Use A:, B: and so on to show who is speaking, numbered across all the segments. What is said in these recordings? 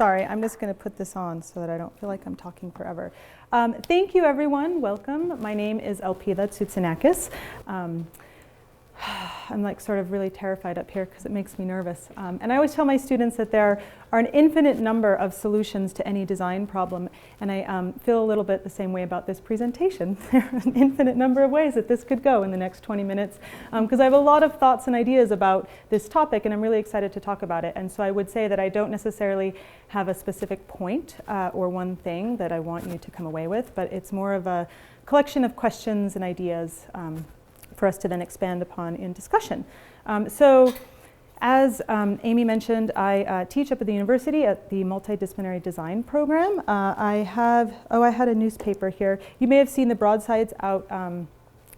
A: Sorry, I'm just going to put this on so that I don't feel like I'm talking forever. Thank you, everyone. Welcome. My name is Elpitha Tsoutsounakis. I'm like sort of really terrified up here because it makes me nervous. And I always tell my students that there are an infinite number of solutions to any design problem. And I feel a little bit the same way about this presentation. There are an infinite number of ways that this could go in the next 20 minutes because I have a lot of thoughts and ideas about this topic and I'm really excited to talk about it. And so I would say that I don't necessarily have a specific point or one thing that I want you to come away with, but it's more of a collection of questions and ideas for us to then expand upon in discussion. So as Amy mentioned, I teach up at the university at the multidisciplinary design program. I had a newspaper here. You may have seen the broadsides out.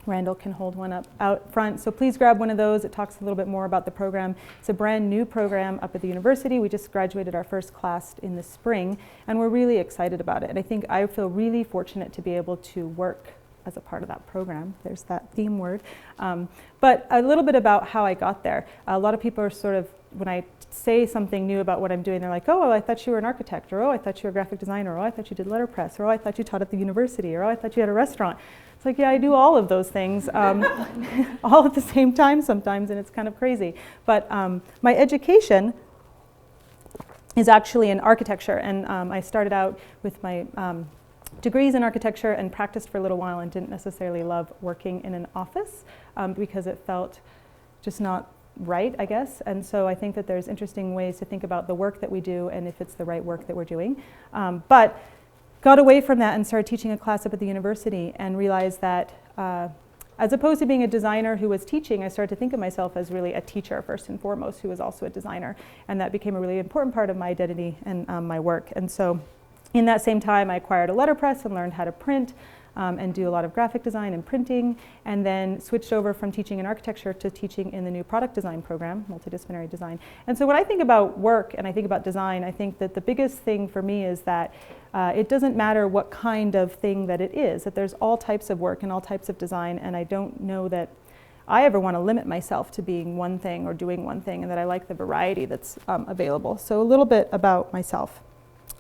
A: Randall can hold one up out front. So please grab one of those. It talks a little bit more about the program. It's a brand new program up at the university. We just graduated our first class in the spring, and we're really excited about it. And I think I feel really fortunate to be able to work as a part of that program. There's that theme word. But a little bit about how I got there. A lot of people are sort of, when I say something new about what I'm doing, they're like, oh, well, I thought you were an architect, or oh, I thought you were a graphic designer, or oh, I thought you did letterpress, or oh, I thought you taught at the university, or oh, I thought you had a restaurant. It's like, yeah, I do all of those things all at the same time sometimes, and it's kind of crazy. But my education is actually in architecture, and I started out with my degrees in architecture and practiced for a little while and didn't necessarily love working in an office because it felt just not right, I guess. And so I think that there's interesting ways to think about the work that we do and if it's the right work that we're doing. But got away from that and started teaching a class up at the university and realized that as opposed to being a designer who was teaching, I started to think of myself as really a teacher first and foremost who was also a designer. And that became a really important part of my identity and my work. And so in that same time, I acquired a letterpress and learned how to print and do a lot of graphic design and printing, and then switched over from teaching in architecture to teaching in the new product design program, multidisciplinary design. And so when I think about work and I think about design, I think that the biggest thing for me is that it doesn't matter what kind of thing that it is, that there's all types of work and all types of design, and I don't know that I ever want to limit myself to being one thing or doing one thing, and that I like the variety that's available. So a little bit about myself.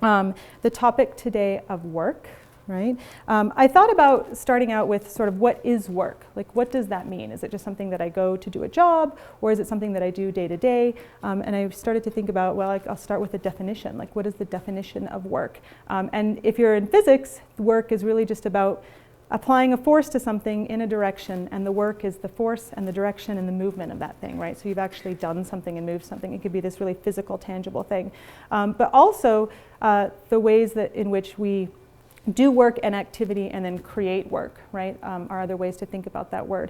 A: The topic today of work, right? I thought about starting out with sort of what is work? Like, what does that mean? Is it just something that I go to do a job, or is it something that I do day to day? And I started to think about, well, I'll start with a definition. Like, what is the definition of work? And if you're in physics, work is really just about applying a force to something in a direction, and the work is the force and the direction and the movement of that thing, right? So you've actually done something and moved something. It could be this really physical, tangible thing. But also the ways that in which we do work and activity and then create work, right, are other ways to think about that word.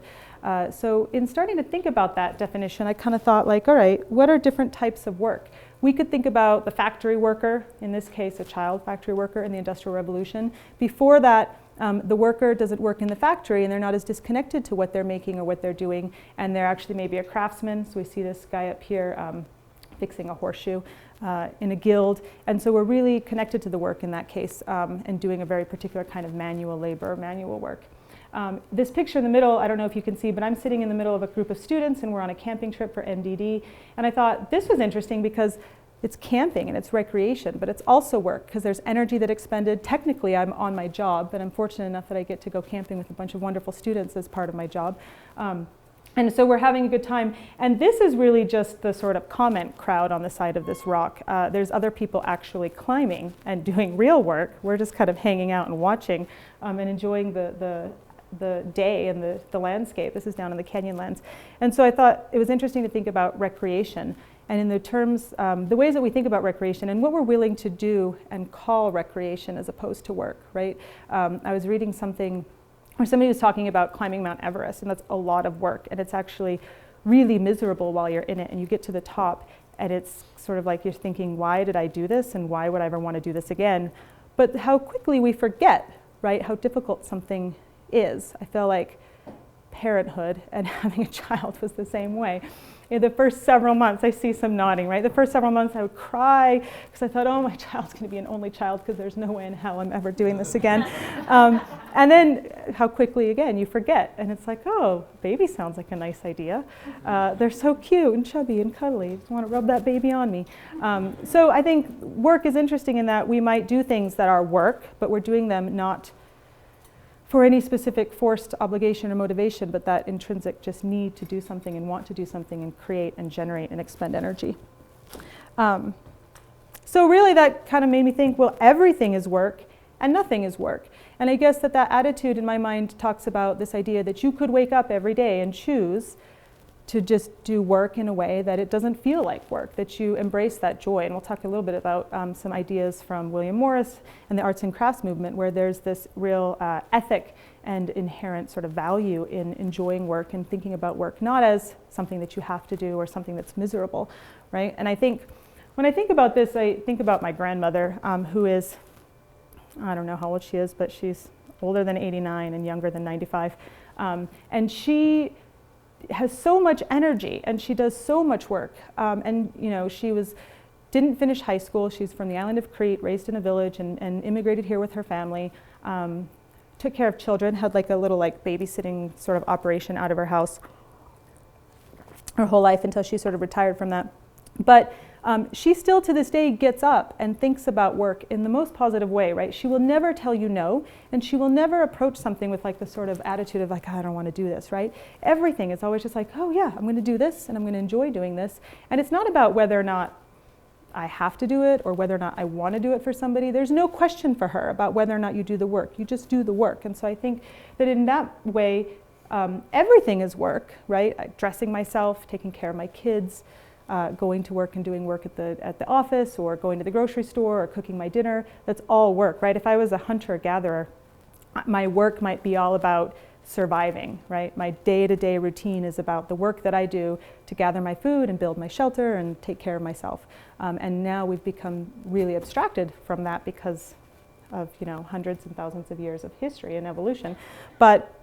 A: So in starting to think about that definition, I kind of thought, like, all right, what are different types of work? We could think about the factory worker, in this case a child factory worker in the Industrial Revolution. Before that, the worker doesn't work in the factory and they're not as disconnected to what they're making or what they're doing, and they're actually maybe a craftsman. So we see this guy up here fixing a horseshoe in a guild, and so we're really connected to the work in that case and doing a very particular kind of manual labor, manual work. This picture in the middle, I don't know if you can see, but I'm sitting in the middle of a group of students and we're on a camping trip for MDD, and I thought this was interesting because it's camping and it's recreation, but it's also work because there's energy that expended. Technically, I'm on my job, but I'm fortunate enough that I get to go camping with a bunch of wonderful students as part of my job. And so we're having a good time. And this is really just the sort of comment crowd on the side of this rock. There's other people actually climbing and doing real work. We're just kind of hanging out and watching and enjoying the day and the landscape. This is down in the Canyonlands. And so I thought it was interesting to think about recreation. And in the terms, the ways that we think about recreation and what we're willing to do and call recreation as opposed to work, right? I was reading something where somebody was talking about climbing Mount Everest, and that's a lot of work, and it's actually really miserable while you're in it, and you get to the top, And it's sort of like you're thinking, why did I do this and why would I ever want to do this again? But how quickly we forget, right, how difficult something is. I feel like parenthood and having a child was the same way. In the first several months, I see some nodding, right? The first several months I would cry because I thought, oh, my child's going to be an only child because there's no way in hell I'm ever doing this again. And then how quickly, again, you forget. And it's like, oh, baby sounds like a nice idea. They're so cute and chubby and cuddly. I want to rub that baby on me. So I think work is interesting in that we might do things that are work, but we're doing them not for any specific forced obligation or motivation, but that intrinsic just need to do something and want to do something and create and generate and expend energy. So really that kind of made me think, well, everything is work and nothing is work. And I guess that attitude in my mind talks about this idea that you could wake up every day and choose to just do work in a way that it doesn't feel like work, that you embrace that joy. And we'll talk a little bit about some ideas from William Morris and the arts and crafts movement, where there's this real ethic and inherent sort of value in enjoying work and thinking about work not as something that you have to do or something that's miserable, right? And I think when I think about this, I think about my grandmother, who is, I don't know how old she is, but she's older than 89 and younger than 95. And she has so much energy and she does so much work. And you know, didn't finish high school. She's from the island of Crete, raised in a village and immigrated here with her family. Took care of children, had like a little like babysitting sort of operation out of her house her whole life until she sort of retired from that. But she still to this day gets up and thinks about work in the most positive way, right? She will never tell you no, and she will never approach something with like the sort of attitude of like, I don't want to do this, right? Everything is always just like, oh yeah, I'm going to do this and I'm going to enjoy doing this. And it's not about whether or not I have to do it or whether or not I want to do it for somebody. There's no question for her about whether or not you do the work. You just do the work. And so I think that in that way, everything is work, right? Dressing myself, taking care of my kids, going to work and doing work at the office or going to the grocery store or cooking my dinner. That's all work, right? If I was a hunter-gatherer, my work might be all about surviving, right? My day-to-day routine is about the work that I do to gather my food and build my shelter and take care of myself. And now we've become really abstracted from that because of, you know, hundreds and thousands of years of history and evolution. But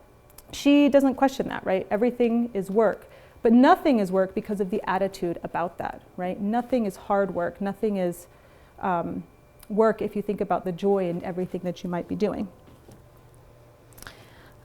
A: she doesn't question that, right? Everything is work. But nothing is work because of the attitude about that, right? Nothing is hard work. Nothing is work if you think about the joy in everything that you might be doing.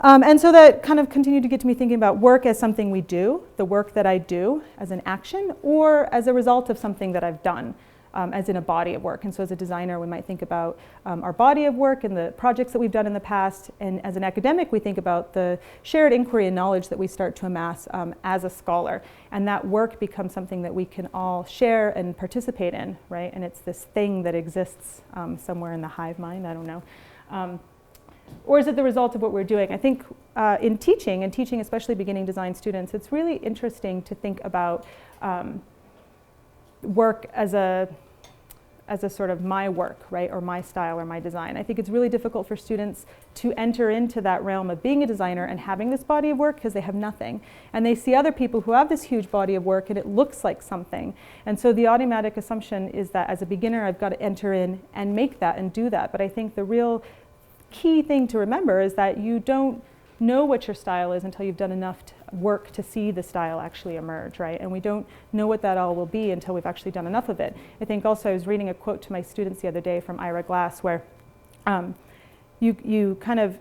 A: And so that kind of continued to get to me thinking about work as something we do, the work that I do as an action, or as a result of something that I've done, as in a body of work. And so as a designer, we might think about our body of work and the projects that we've done in the past. And as an academic, we think about the shared inquiry and knowledge that we start to amass as a scholar. And that work becomes something that we can all share and participate in, right? And it's this thing that exists somewhere in the hive mind, I don't know. Or is it the result of what we're doing? I think in teaching, and teaching especially beginning design students, it's really interesting to think about work as a sort of my work, right, or my style or my design. I think it's really difficult for students to enter into that realm of being a designer and having this body of work because they have nothing. And they see other people who have this huge body of work and it looks like something. And so the automatic assumption is that as a beginner, I've got to enter in and make that and do that. But I think the real key thing to remember is that you don't know what your style is until you've done enough work to see the style actually emerge, right? And we don't know what that all will be until we've actually done enough of it. I think also I was reading a quote to my students the other day from Ira Glass where you kind of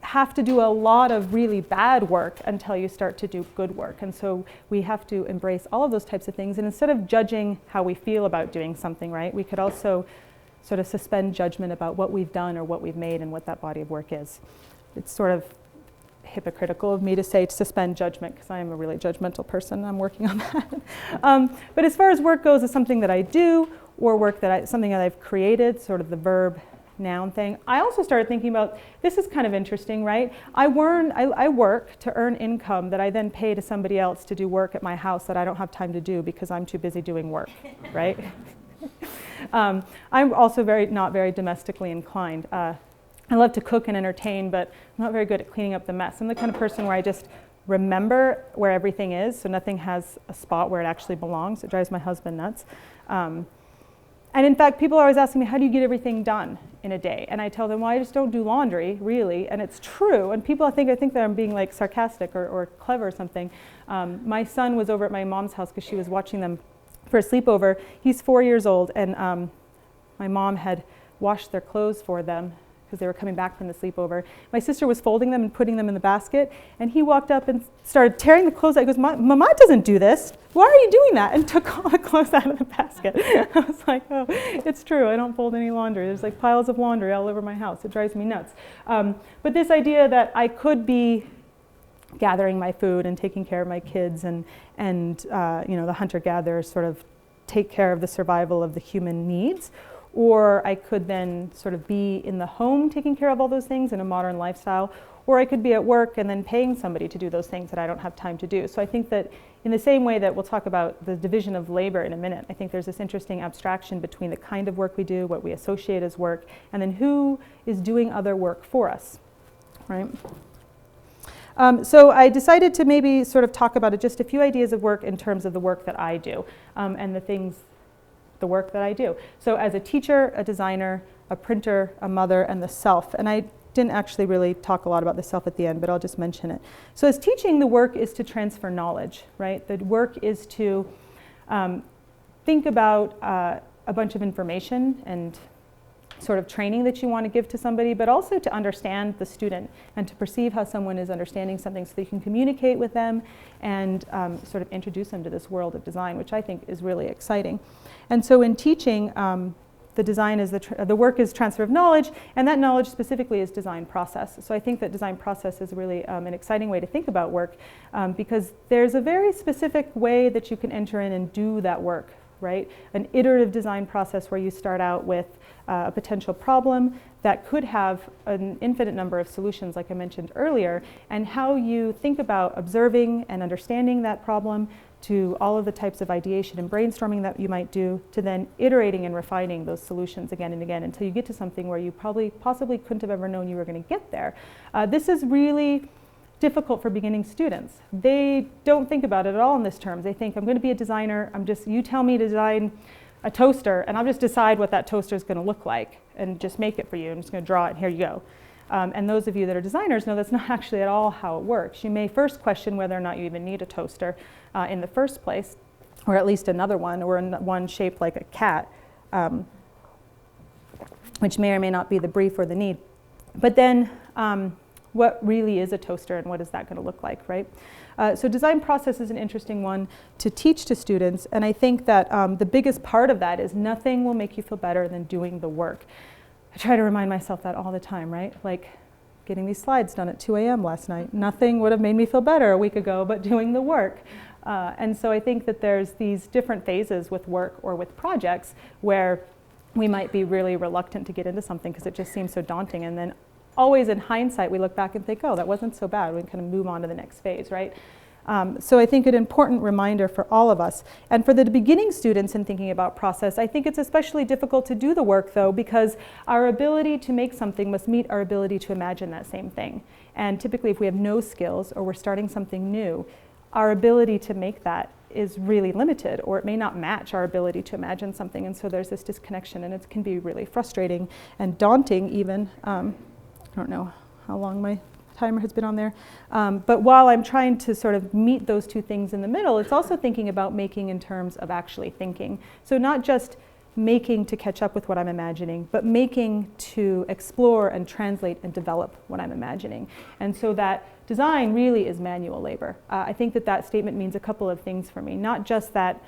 A: have to do a lot of really bad work until you start to do good work. And so we have to embrace all of those types of things. And instead of judging how we feel about doing something, right, we could also sort of suspend judgment about what we've done or what we've made and what that body of work is. It's sort of hypocritical of me to say to suspend judgment because I am a really judgmental person. I'm working on that. But as far as work goes, it's something that I do or work that something that I've created, sort of the verb noun thing. I also started thinking about, this is kind of interesting, right? I work to earn income that I then pay to somebody else to do work at my house that I don't have time to do because I'm too busy doing work, right? I'm also not very domestically inclined. I love to cook and entertain, but I'm not very good at cleaning up the mess. I'm the kind of person where I just remember where everything is, so nothing has a spot where it actually belongs. It drives my husband nuts. And in fact, people are always asking me, how do you get everything done in a day? And I tell them, well, I just don't do laundry, really. And it's true. And people I think that I'm being like sarcastic or clever or something. My son was over at my mom's house because she was watching them for a sleepover. He's 4 years old, and my mom had washed their clothes for them because they were coming back from the sleepover. My sister was folding them and putting them in the basket, and he walked up and started tearing the clothes out. He goes, Mama doesn't do this. Why are you doing that? And took all the clothes out of the basket. I was like, oh, it's true. I don't fold any laundry. There's like piles of laundry all over my house. It drives me nuts. But this idea that I could be gathering my food and taking care of my kids and the hunter-gatherers sort of take care of the survival of the human needs, or I could then sort of be in the home taking care of all those things in a modern lifestyle, or I could be at work and then paying somebody to do those things that I don't have time to do. So I think that in the same way that we'll talk about the division of labor in a minute, I think there's this interesting abstraction between the kind of work we do, what we associate as work, and then who is doing other work for us, right? So I decided to maybe sort of talk about just a few ideas of work in terms of the work that I do and the work that I do. So as a teacher, a designer, a printer, a mother, and the self. And I didn't actually really talk a lot about the self at the end, but I'll just mention it. So as teaching, the work is to transfer knowledge, right? The work is to think about a bunch of information and sort of training that you want to give to somebody, but also to understand the student and to perceive how someone is understanding something so that you can communicate with them and sort of introduce them to this world of design, which I think is really exciting. And so in teaching, the design is the work is transfer of knowledge, and that knowledge specifically is design process. So I think that design process is really an exciting way to think about work because there's a very specific way that you can enter in and do that work, right? An iterative design process where you start out with a potential problem that could have an infinite number of solutions, like I mentioned earlier, and how you think about observing and understanding that problem to all of the types of ideation and brainstorming that you might do, to then iterating and refining those solutions again and again until you get to something where you possibly couldn't have ever known you were going to get there. This is really difficult for beginning students. They don't think about it at all in this terms. They think, I'm going to be a designer, you tell me to design a toaster, and I'll just decide what that toaster is going to look like and just make it for you. I'm just going to draw it, and here you go. And those of you that are designers know that's not actually at all how it works. You may first question whether or not you even need a toaster in the first place, or at least another one, or one shaped like a cat, which may or may not be the brief or the need. But then what really is a toaster and what is that going to look like, right? So design process is an interesting one to teach to students, and I think that the biggest part of that is nothing will make you feel better than doing the work. I try to remind myself that all the time, right? Like getting these slides done at 2 a.m. last night. Nothing would have made me feel better a week ago but doing the work. And so I think that there's these different phases with work or with projects where we might be really reluctant to get into something because it just seems so daunting, and then always in hindsight, we look back and think, oh, that wasn't so bad. We can kind of move on to the next phase, right? So I think an important reminder for all of us. And for the beginning students in thinking about process, I think it's especially difficult to do the work, though, because our ability to make something must meet our ability to imagine that same thing. And typically, if we have no skills or we're starting something new, our ability to make that is really limited, or it may not match our ability to imagine something. And so there's this disconnection, and it can be really frustrating and daunting even. I don't know how long my timer has been on there. But while I'm trying to sort of meet those two things in the middle, it's also thinking about making in terms of actually thinking. So not just making to catch up with what I'm imagining, but making to explore and translate and develop what I'm imagining. And so that design really is manual labor. I think that statement means a couple of things for me. Not just that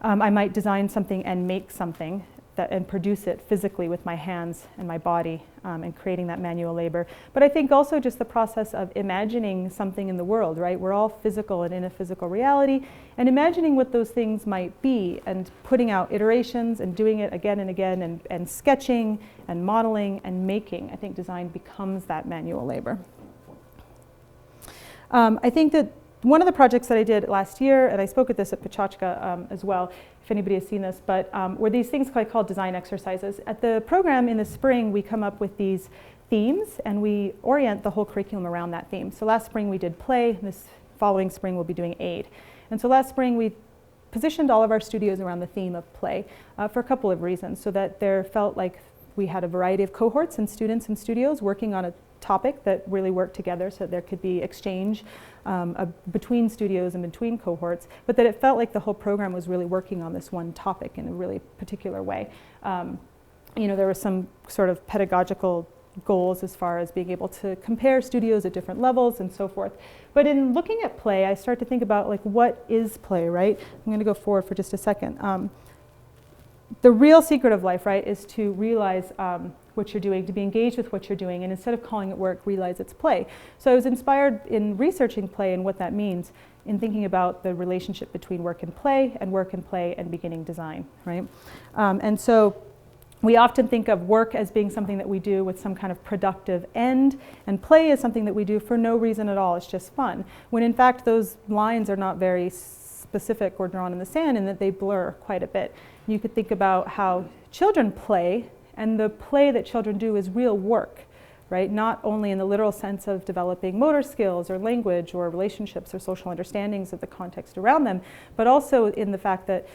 A: I might design something and make something and produce it physically with my hands and my body and creating that manual labor. But I think also just the process of imagining something in the world, right? We're all physical and in a physical reality, and imagining what those things might be and putting out iterations and doing it again and again and sketching and modeling and making. I think design becomes that manual labor. I think that one of the projects that I did last year, and I spoke at this at Pechachka as well, if anybody has seen this, but were these things called design exercises. At the program in the spring, we come up with these themes, and we orient the whole curriculum around that theme. So last spring we did play, and this following spring we'll be doing aid. And so last spring we positioned all of our studios around the theme of play for a couple of reasons, so that there felt like we had a variety of cohorts and students and studios working on a topic that really worked together, so that there could be exchange between studios and between cohorts, but that it felt like the whole program was really working on this one topic in a really particular way. You know, there were some sort of pedagogical goals as far as being able to compare studios at different levels and so forth. But in looking at play, I start to think about, like, what is play, right? I'm going to go forward for just a second. The real secret of life, right, is to realize what you're doing, to be engaged with what you're doing, and instead of calling it work, realize it's play. So I was inspired in researching play and what that means in thinking about the relationship between work and play and beginning design, right? And so we often think of work as being something that we do with some kind of productive end, and play is something that we do for no reason at all, it's just fun. When in fact those lines are not very specific or drawn in the sand, and that they blur quite a bit. You could think about how children play, and the play that children do is real work, right? Not only in the literal sense of developing motor skills or language or relationships or social understandings of the context around them, but also in the fact that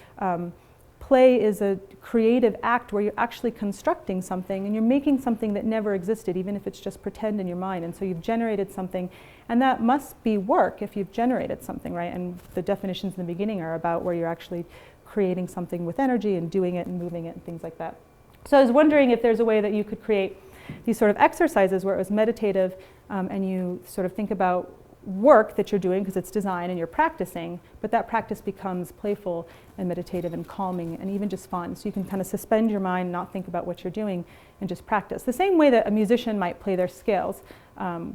A: play is a creative act where you're actually constructing something, and you're making something that never existed, even if it's just pretend in your mind. And so you've generated something, and that must be work if you've generated something, right? And the definitions in the beginning are about where you're actually creating something with energy and doing it and moving it and things like that. So I was wondering if there's a way that you could create these sort of exercises where it was meditative, and you sort of think about work that you're doing because it's design and you're practicing, but that practice becomes playful and meditative and calming and even just fun. So you can kind of suspend your mind, not think about what you're doing, and just practice. The same way that a musician might play their scales,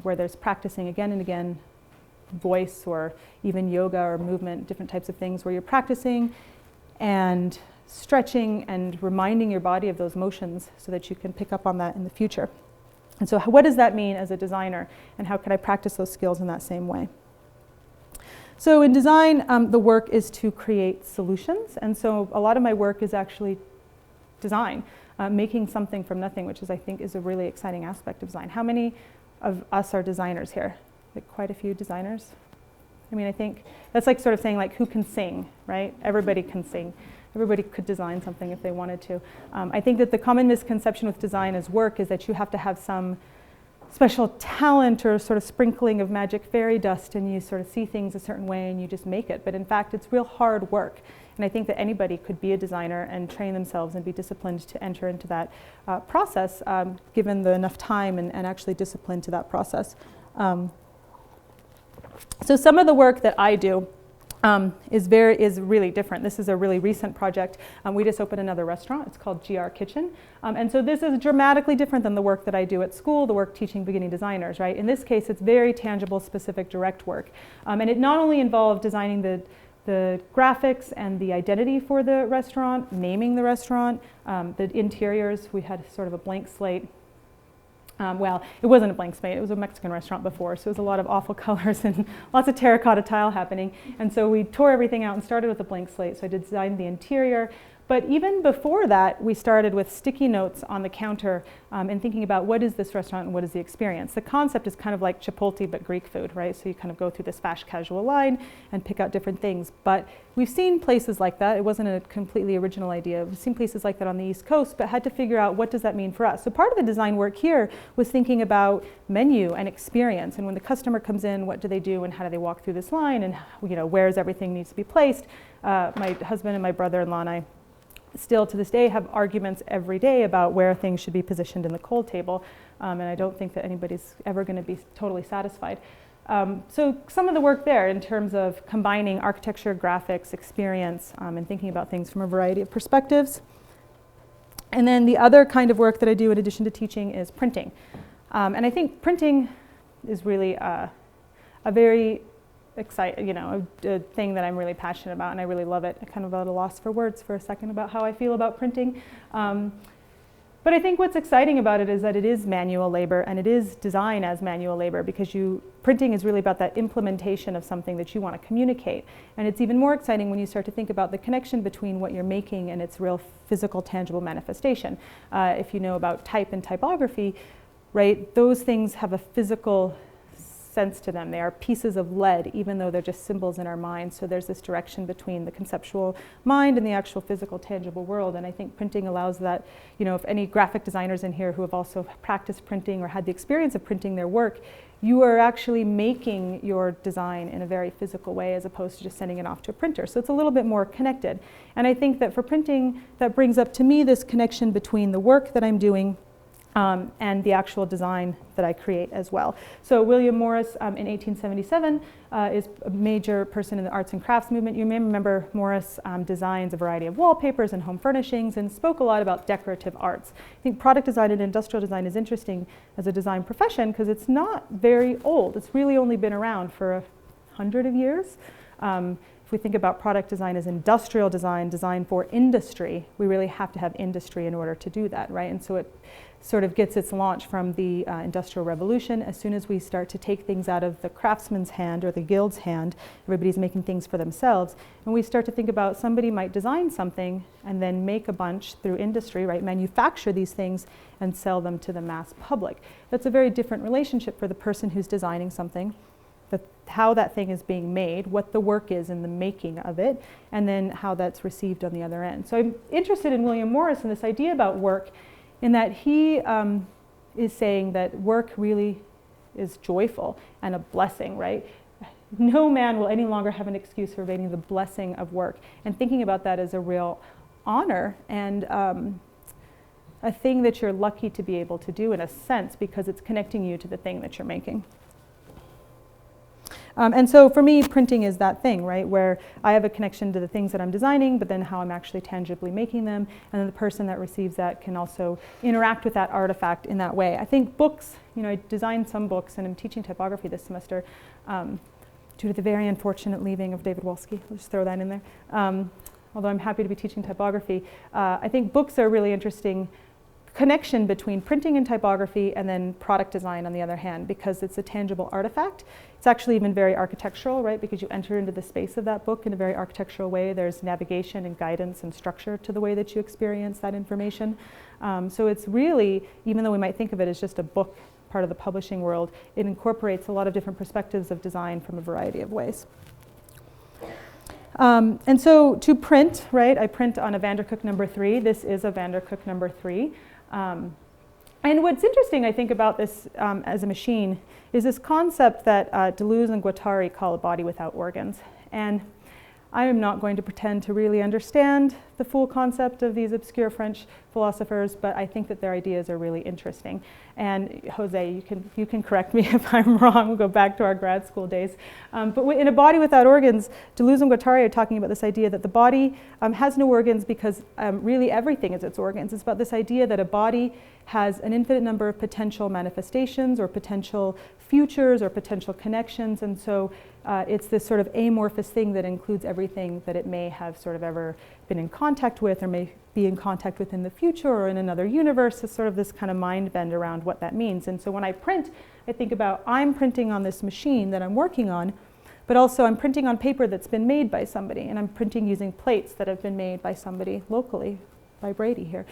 A: where there's practicing again and again, voice or even yoga or movement, different types of things where you're practicing and stretching and reminding your body of those motions so that you can pick up on that in the future. And so what does that mean as a designer, and how can I practice those skills in that same way? So in design, the work is to create solutions, and so a lot of my work is actually design, making something from nothing, which is, I think, is a really exciting aspect of design. How many of us are designers here? Like quite a few designers? I mean, I think that's like sort of saying, like, who can sing, right? Everybody can sing. Everybody could design something if they wanted to. I think that the common misconception with design as work is that you have to have some special talent or sort of sprinkling of magic fairy dust, and you sort of see things a certain way and you just make it. But in fact, it's real hard work. And I think that anybody could be a designer and train themselves and be disciplined to enter into that process, given the enough time and actually discipline to that process. So some of the work that I do is really different. This is a really recent project. We just opened another restaurant. It's called GR Kitchen. And so this is dramatically different than the work that I do at school, the work teaching beginning designers, right? In this case, it's very tangible, specific, direct work. And it not only involved designing the graphics and the identity for the restaurant, naming the restaurant, the interiors. We had sort of a blank slate. Well, it wasn't a blank slate, it was a Mexican restaurant before, so it was a lot of awful colors and lots of terracotta tile happening. And so we tore everything out and started with a blank slate. So I designed the interior. But even before that, we started with sticky notes on the counter and thinking about what is this restaurant and what is the experience. The concept is kind of like Chipotle, but Greek food, right? So you kind of go through this fast casual line and pick out different things. But we've seen places like that. It wasn't a completely original idea. We've seen places like that on the East Coast, but had to figure out what does that mean for us. So part of the design work here was thinking about menu and experience. And when the customer comes in, what do they do and how do they walk through this line, and where is everything needs to be placed. My husband and my brother-in-law and I still to this day have arguments every day about where things should be positioned in the cold table, and I don't think that anybody's ever going to be totally satisfied. So some of the work there in terms of combining architecture, graphics, experience, and thinking about things from a variety of perspectives. And then the other kind of work that I do in addition to teaching is printing. And I think printing is really a very a thing that I'm really passionate about, and I really love it. I'm kind of at a loss for words for a second about how I feel about printing. But I think what's exciting about it is that it is manual labor, and it is design as manual labor, because printing is really about that implementation of something that you want to communicate. And it's even more exciting when you start to think about the connection between what you're making and its real physical, tangible manifestation. If you know about type and typography, right? Those things have a physical sense to them. They are pieces of lead, even though they're just symbols in our mind. So there's this direction between the conceptual mind and the actual physical, tangible world. And I think printing allows that. You know, if any graphic designers in here who have also practiced printing or had the experience of printing their work, you are actually making your design in a very physical way as opposed to just sending it off to a printer. So it's a little bit more connected. And I think that for printing, that brings up to me this connection between the work that I'm doing and the actual design that I create as well. So William Morris in 1877 is a major person in the arts and crafts movement. You may remember Morris designs a variety of wallpapers and home furnishings and spoke a lot about decorative arts. I think product design and industrial design is interesting as a design profession because it's not very old. It's really only been around for 100 years. If we think about product design as industrial design, design for industry, we really have to have industry in order to do that, right? And so it sort of gets its launch from the Industrial Revolution. As soon as we start to take things out of the craftsman's hand or the guild's hand, everybody's making things for themselves, and we start to think about somebody might design something and then make a bunch through industry, right? Manufacture these things and sell them to the mass public. That's a very different relationship for the person who's designing something, how that thing is being made, what the work is in the making of it, and then how that's received on the other end. So I'm interested in William Morris and this idea about work in that he is saying that work really is joyful and a blessing, right? No man will any longer have an excuse for evading the blessing of work, and thinking about that as a real honor and a thing that you're lucky to be able to do in a sense because it's connecting you to the thing that you're making. And so for me, printing is that thing, right, where I have a connection to the things that I'm designing, but then how I'm actually tangibly making them, and then the person that receives that can also interact with that artifact in that way. I think books, you know, I designed some books, and I'm teaching typography this semester due to the very unfortunate leaving of David Wolski. I'll just throw that in there. Although I'm happy to be teaching typography, I think books are a really interesting connection between printing and typography and then product design on the other hand, because it's a tangible artifact. It's actually even very architectural, right? Because you enter into the space of that book in a very architectural way. There's navigation and guidance and structure to the way that you experience that information. So it's really, even though we might think of it as just a book, part of the publishing world, it incorporates a lot of different perspectives of design from a variety of ways. And so to print, right, I print on a Vandercook number 3. This is a Vandercook number 3. And what's interesting, I think, about this as a machine is this concept that Deleuze and Guattari call a body without organs. And I am not going to pretend to really understand the full concept of these obscure French philosophers, but I think that their ideas are really interesting. And Jose, you can correct me if I'm wrong. We'll go back to our grad school days. But in a body without organs, Deleuze and Guattari are talking about this idea that the body has no organs because really everything is its organs. It's about this idea that a body has an infinite number of potential manifestations or potential futures or potential connections, and so it's this sort of amorphous thing that includes everything that it may have sort of ever been in contact with or may be in contact with in the future or in another universe. It's sort of this kind of mind bend around what that means. And so when I print, I think about I'm printing on this machine that I'm working on, but also I'm printing on paper that's been made by somebody, and I'm printing using plates that have been made by somebody locally, by Brady here.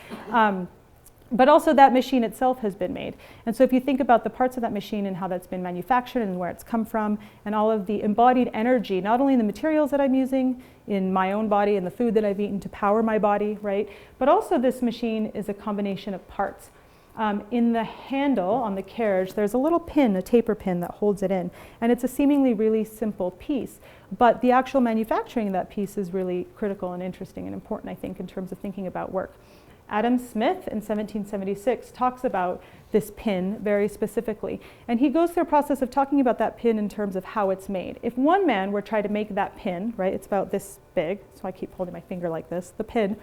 A: But also that machine itself has been made. And so if you think about the parts of that machine and how that's been manufactured and where it's come from and all of the embodied energy, not only in the materials that I'm using in my own body and the food that I've eaten to power my body, right? But also this machine is a combination of parts. In the handle on the carriage, there's a little pin, a taper pin that holds it in. And it's a seemingly really simple piece. But the actual manufacturing of that piece is really critical and interesting and important, I think, in terms of thinking about work. Adam Smith in 1776 talks about this pin very specifically. And he goes through a process of talking about that pin in terms of how it's made. If one man were to try to make that pin, right, it's about this big, so I keep holding my finger like this, the pin.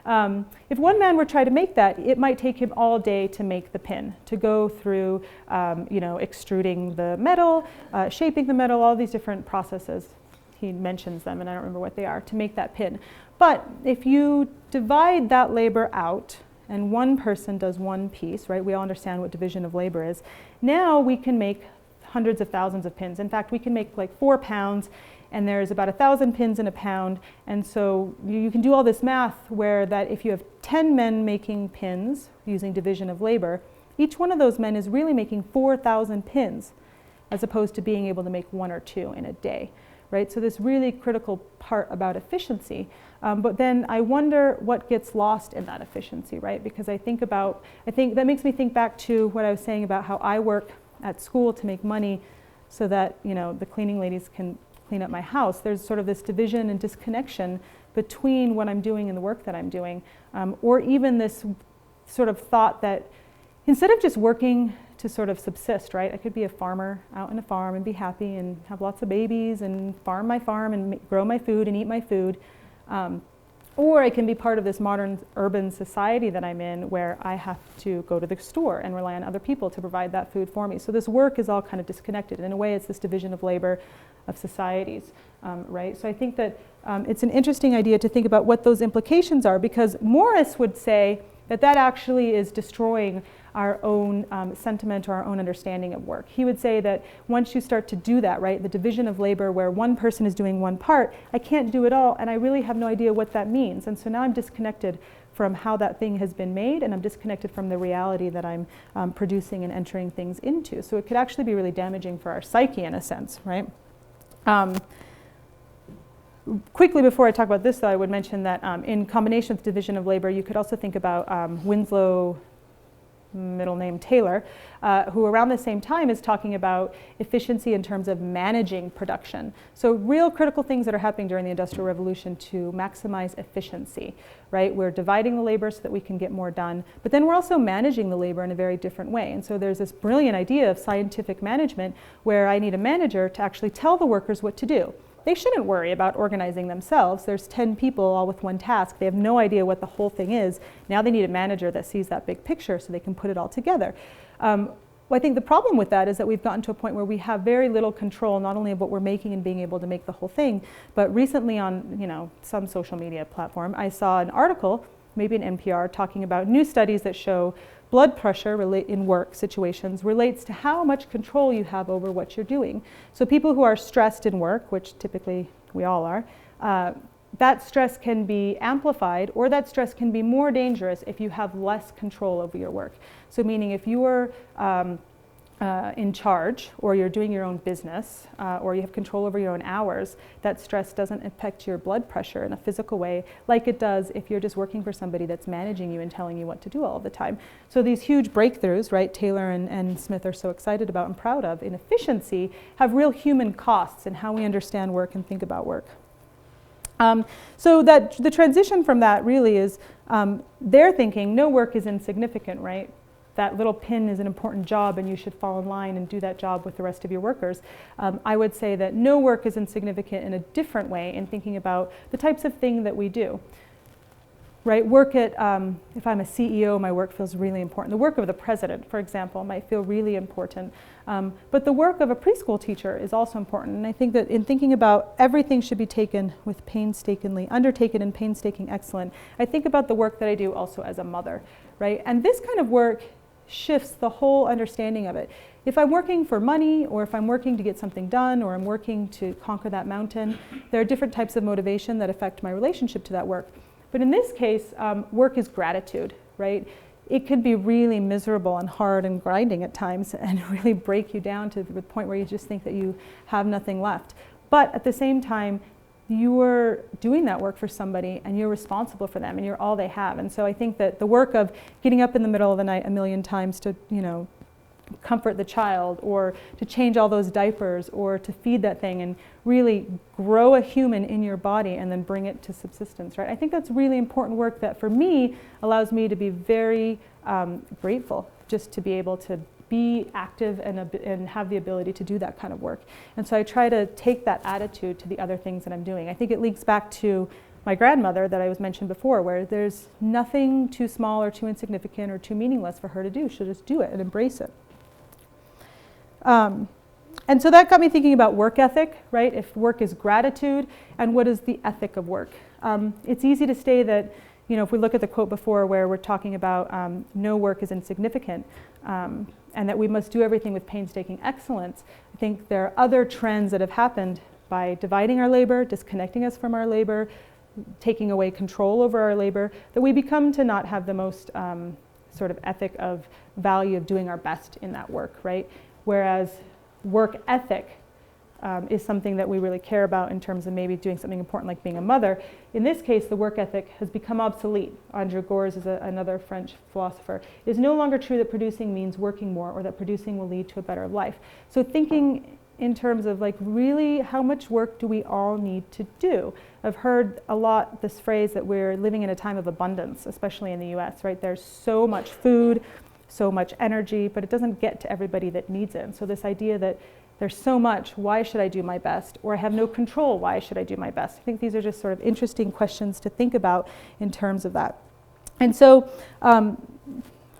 A: If one man were to try to make that, it might take him all day to make the pin, to go through, extruding the metal, shaping the metal, all these different processes. He mentions them, and I don't remember what they are, to make that pin. But if you divide that labor out, and one person does one piece, right? We all understand what division of labor is. Now we can make hundreds of thousands of pins. In fact, we can make like 4 pounds, and there's about 1,000 pins in a pound. And so you can do all this math where that if you have 10 men making pins using division of labor, each one of those men is really making 4,000 pins as opposed to being able to make 1 or 2 in a day, right? So this really critical part about efficiency. But then I wonder what gets lost in that efficiency, right? Because I think that makes me think back to what I was saying about how I work at school to make money so that, you know, the cleaning ladies can clean up my house. There's sort of this division and disconnection between what I'm doing and the work that I'm doing. Or even this sort of thought that instead of just working to sort of subsist, right? I could be a farmer out in a farm and be happy and have lots of babies and farm my farm and grow my food and eat my food. Or I can be part of this modern urban society that I'm in where I have to go to the store and rely on other people to provide that food for me. So this work is all kind of disconnected. In a way, it's this division of labor of societies, right? So I think that it's an interesting idea to think about what those implications are, because Morris would say that that actually is destroying our own sentiment or our own understanding of work. He would say that once you start to do that, right, the division of labor where one person is doing one part, I can't do it all, and I really have no idea what that means. And so now I'm disconnected from how that thing has been made, and I'm disconnected from the reality that I'm producing and entering things into. So it could actually be really damaging for our psyche in a sense, right? Quickly before I talk about this, though, I would mention that in combination with division of labor, you could also think about Winslow, middle name Taylor, who around the same time is talking about efficiency in terms of managing production. So real critical things that are happening during the Industrial Revolution to maximize efficiency, right? We're dividing the labor so that we can get more done, but then we're also managing the labor in a very different way. And so there's this brilliant idea of scientific management where I need a manager to actually tell the workers what to do. They shouldn't worry about organizing themselves. There's 10 people all with one task. They have no idea what the whole thing is. Now they need a manager that sees that big picture so they can put it all together. Well, I think the problem with that is that we've gotten to a point where we have very little control, not only of what we're making and being able to make the whole thing, but recently on, you know, some social media platform, I saw an article, maybe an NPR, talking about new studies that show blood pressure in work situations relates to how much control you have over what you're doing. So people who are stressed in work, which typically we all are, that stress can be amplified, or that stress can be more dangerous if you have less control over your work. So meaning if you're in charge, or you're doing your own business, or you have control over your own hours, that stress doesn't affect your blood pressure in a physical way like it does if you're just working for somebody that's managing you and telling you what to do all the time. So these huge breakthroughs, right, Taylor and Smith are so excited about and proud of in efficiency, have real human costs in how we understand work and think about work. So that the transition from that really is they're thinking no work is insignificant, right? That little pin is an important job and you should fall in line and do that job with the rest of your workers. I would say that no work is insignificant in a different way in thinking about the types of thing that we do. Right, work at, if I'm a CEO, my work feels really important. The work of the president, for example, might feel really important. But the work of a preschool teacher is also important. And I think that in thinking about everything should be taken with undertaken in painstaking excellence, I think about the work that I do also as a mother, right? And this kind of work shifts the whole understanding of it. If I'm working for money, or if I'm working to get something done, or I'm working to conquer that mountain, there are different types of motivation that affect my relationship to that work. But in this case, work is gratitude, right? It can be really miserable and hard and grinding at times and really break you down to the point where you just think that you have nothing left. But at the same time, you're doing that work for somebody and you're responsible for them and you're all they have. And so I think that the work of getting up in the middle of the night a million times to, you know, comfort the child, or to change all those diapers, or to feed that thing and really grow a human in your body and then bring it to subsistence, right? I think that's really important work that for me allows me to be very grateful just to be able to be active and have the ability to do that kind of work. And so I try to take that attitude to the other things that I'm doing. I think it links back to my grandmother that I was mentioned before, where there's nothing too small or too insignificant or too meaningless for her to do. She'll just do it and embrace it. And so that got me thinking about work ethic, right? If work is gratitude, and what is the ethic of work? It's easy to say that, you know, if we look at the quote before where we're talking about no work is insignificant, and that we must do everything with painstaking excellence, I think there are other trends that have happened by dividing our labor, disconnecting us from our labor, taking away control over our labor, that we become to not have the most sort of ethic of value of doing our best in that work, right? Whereas work ethic is something that we really care about in terms of maybe doing something important like being a mother. In this case, the work ethic has become obsolete. Andre Gors is another French philosopher. It is no longer true that producing means working more or that producing will lead to a better life. So thinking in terms of like really how much work do we all need to do? I've heard a lot this phrase that we're living in a time of abundance, especially in the US, right? There's so much food, so much energy, but it doesn't get to everybody that needs it. And so this idea that there's so much, why should I do my best? Or I have no control, why should I do my best? I think these are just sort of interesting questions to think about in terms of that. And so,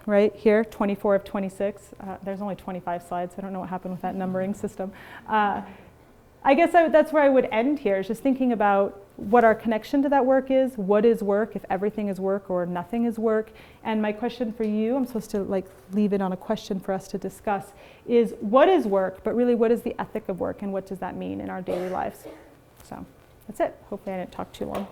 A: right here, 24 of 26, there's only 25 slides, I don't know what happened with that numbering system. I guess that's where I would end here, is just thinking about what our connection to that work is, what is work, if everything is work or nothing is work. And my question for you, I'm supposed to like leave it on a question for us to discuss, is what is work, but really what is the ethic of work and what does that mean in our daily lives? So that's it. Hopefully I didn't talk too long.